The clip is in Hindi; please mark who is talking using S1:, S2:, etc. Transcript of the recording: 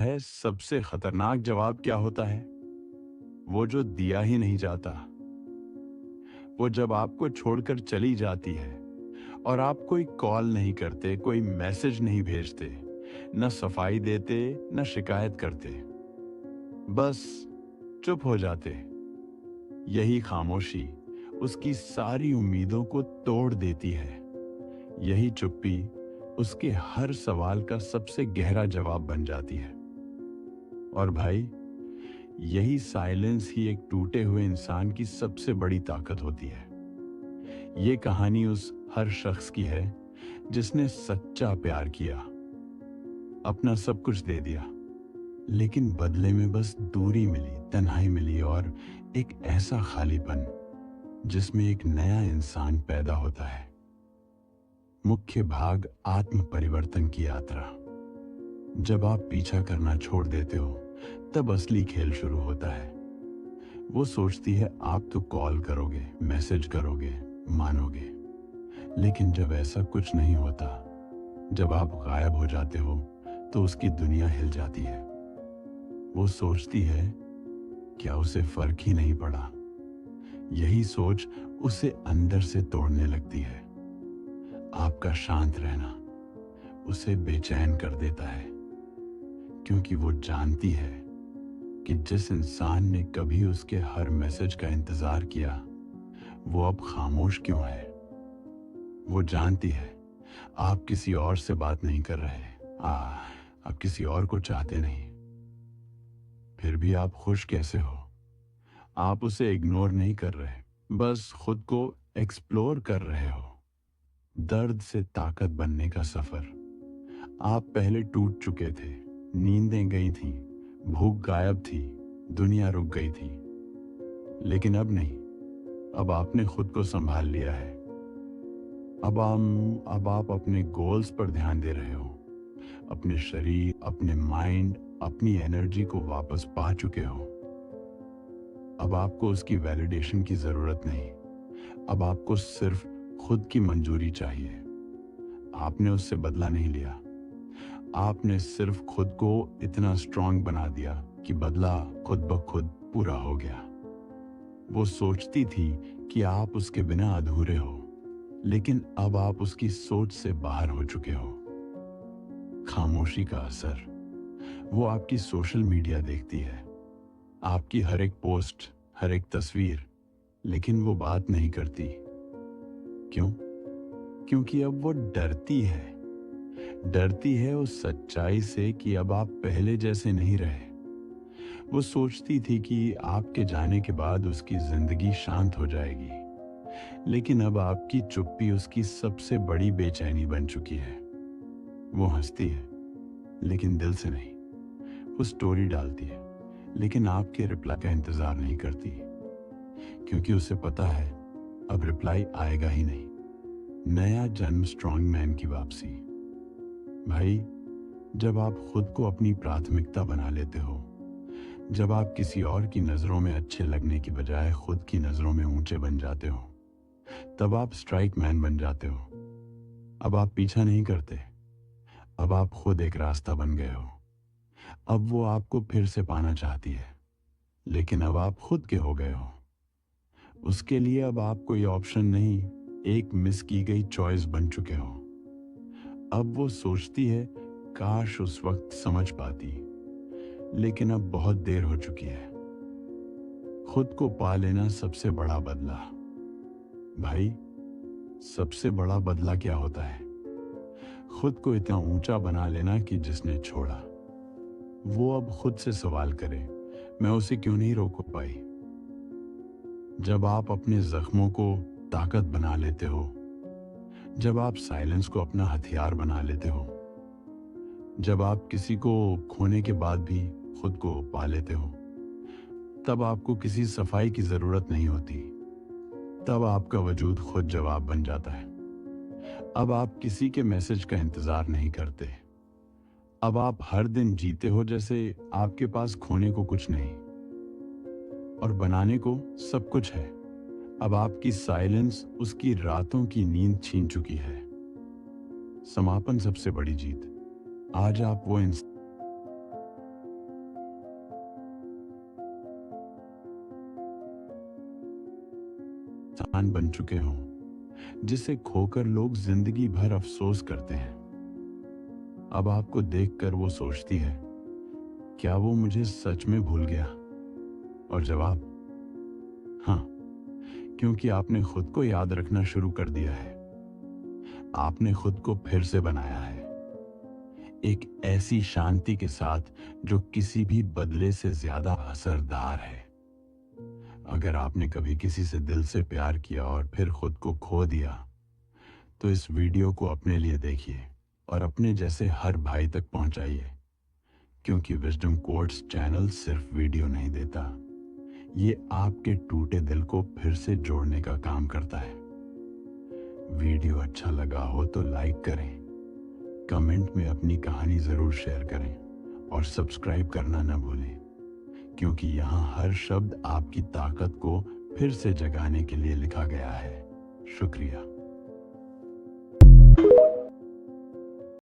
S1: है सबसे खतरनाक जवाब क्या होता है? वो जो दिया ही नहीं जाता। वो जब आपको छोड़कर चली जाती है और आप कोई कॉल नहीं करते, कोई मैसेज नहीं भेजते, न सफाई देते, न शिकायत करते, बस चुप हो जाते। यही खामोशी उसकी सारी उम्मीदों को तोड़ देती है। यही चुप्पी उसके हर सवाल का सबसे गहरा जवाब बन जाती है। और भाई, यही साइलेंस ही एक टूटे हुए इंसान की सबसे बड़ी ताकत होती है। ये कहानी उस हर शख्स की है जिसने सच्चा प्यार किया, अपना सब कुछ दे दिया, लेकिन बदले में बस दूरी मिली, तन्हाई मिली और एक ऐसा खालीपन जिसमें एक नया इंसान पैदा होता है। मुख्य भाग, आत्म परिवर्तन की यात्रा। जब आप पीछा करना छोड़ देते हो, तब असली खेल शुरू होता है। वो सोचती है आप तो कॉल करोगे, मैसेज करोगे, मानोगे, लेकिन जब ऐसा कुछ नहीं होता, जब आप गायब हो जाते हो, तो उसकी दुनिया हिल जाती है। वो सोचती है क्या उसे फर्क ही नहीं पड़ा। यही सोच उसे अंदर से तोड़ने लगती है। आपका शांत रहना उसे बेचैन कर देता है, क्योंकि वो जानती है कि जिस इंसान ने कभी उसके हर मैसेज का इंतजार किया, वो अब खामोश क्यों है। वो जानती है आप किसी और से बात नहीं कर रहे, आप किसी और को चाहते नहीं। फिर भी आप खुश कैसे हो? आप उसे इग्नोर नहीं कर रहे, बस खुद को एक्सप्लोर कर रहे हो। दर्द से ताकत बनने का सफर। आप पहले टूट चुके थे, नींदें गई थीं, भूख गायब थी, दुनिया रुक गई थी, लेकिन अब नहीं। अब आपने खुद को संभाल लिया है। अब आप अपने गोल्स पर ध्यान दे रहे हो। अपने शरीर, अपने माइंड, अपनी एनर्जी को वापस पा चुके हो। अब आपको उसकी वैलिडेशन की जरूरत नहीं। अब आपको सिर्फ खुद की मंजूरी चाहिए। आपने उससे बदला नहीं लिया, आपने सिर्फ खुद को इतना स्ट्रांग बना दिया कि बदला खुद ब खुद पूरा हो गया। वो सोचती थी कि आप उसके बिना अधूरे हो, लेकिन अब आप उसकी सोच से बाहर हो चुके हो। खामोशी का असर। वो आपकी सोशल मीडिया देखती है, आपकी हर एक पोस्ट, हर एक तस्वीर, लेकिन वो बात नहीं करती। क्यों? क्योंकि अब वो डरती है। डरती है उस सच्चाई से कि अब आप पहले जैसे नहीं रहे। वो सोचती थी कि आपके जाने के बाद उसकी जिंदगी शांत हो जाएगी, लेकिन अब आपकी चुप्पी उसकी सबसे बड़ी बेचैनी बन चुकी है। वो हंसती है, लेकिन दिल से नहीं। वो स्टोरी डालती है, लेकिन आपके रिप्लाई का इंतजार नहीं करती, क्योंकि उसे पता है अब रिप्लाई आएगा ही नहीं। नया जन्म, स्ट्रॉन्ग मैन की वापसी। भाई, जब आप खुद को अपनी प्राथमिकता बना लेते हो, जब आप किसी और की नजरों में अच्छे लगने की बजाय खुद की नजरों में ऊंचे बन जाते हो, तब आप स्ट्राइक मैन बन जाते हो। अब आप पीछा नहीं करते, अब आप खुद एक रास्ता बन गए हो। अब वो आपको फिर से पाना चाहती है, लेकिन अब आप खुद के हो गए हो। उसके लिए अब आप कोई ऑप्शन नहीं, एक मिस की गई चॉइस बन चुके हो। अब वो सोचती है काश उस वक्त समझ पाती, लेकिन अब बहुत देर हो चुकी है। खुद को पा लेना सबसे बड़ा बदला। भाई, सबसे बड़ा बदला क्या होता है? खुद को इतना ऊंचा बना लेना कि जिसने छोड़ा, वो अब खुद से सवाल करे, मैं उसे क्यों नहीं रोक पाई। जब आप अपने जख्मों को ताकत बना लेते हो, जब आप साइलेंस को अपना हथियार बना लेते हो, जब आप किसी को खोने के बाद भी खुद को पा लेते हो, तब आपको किसी सफाई की जरूरत नहीं होती। तब आपका वजूद खुद जवाब बन जाता है। अब आप किसी के मैसेज का इंतजार नहीं करते। अब आप हर दिन जीते हो जैसे आपके पास खोने को कुछ नहीं और बनाने को सब कुछ है। अब आपकी साइलेंस उसकी रातों की नींद छीन चुकी है। समापन सबसे बड़ी जीत। आज आप वो स्थान बन चुके हों जिसे खोकर लोग जिंदगी भर अफसोस करते हैं। अब आपको देखकर वो सोचती है, क्या वो मुझे सच में भूल गया? और जवाब, हाँ, क्योंकि आपने खुद को याद रखना शुरू कर दिया है। आपने खुद को फिर से बनाया है, एक ऐसी शांति के साथ जो किसी भी बदले से ज्यादा असरदार है। अगर आपने कभी किसी से दिल से प्यार किया और फिर खुद को खो दिया, तो इस वीडियो को अपने लिए देखिए और अपने जैसे हर भाई तक पहुंचाइए, क्योंकि विजडम कोट्स चैनल सिर्फ वीडियो नहीं देता, ये आपके टूटे दिल को फिर से जोड़ने का काम करता है। वीडियो अच्छा लगा हो तो लाइक करें, कमेंट में अपनी कहानी जरूर शेयर करें और सब्सक्राइब करना न भूलें, क्योंकि यहाँ हर शब्द आपकी ताकत को फिर से जगाने के लिए लिखा गया है। शुक्रिया।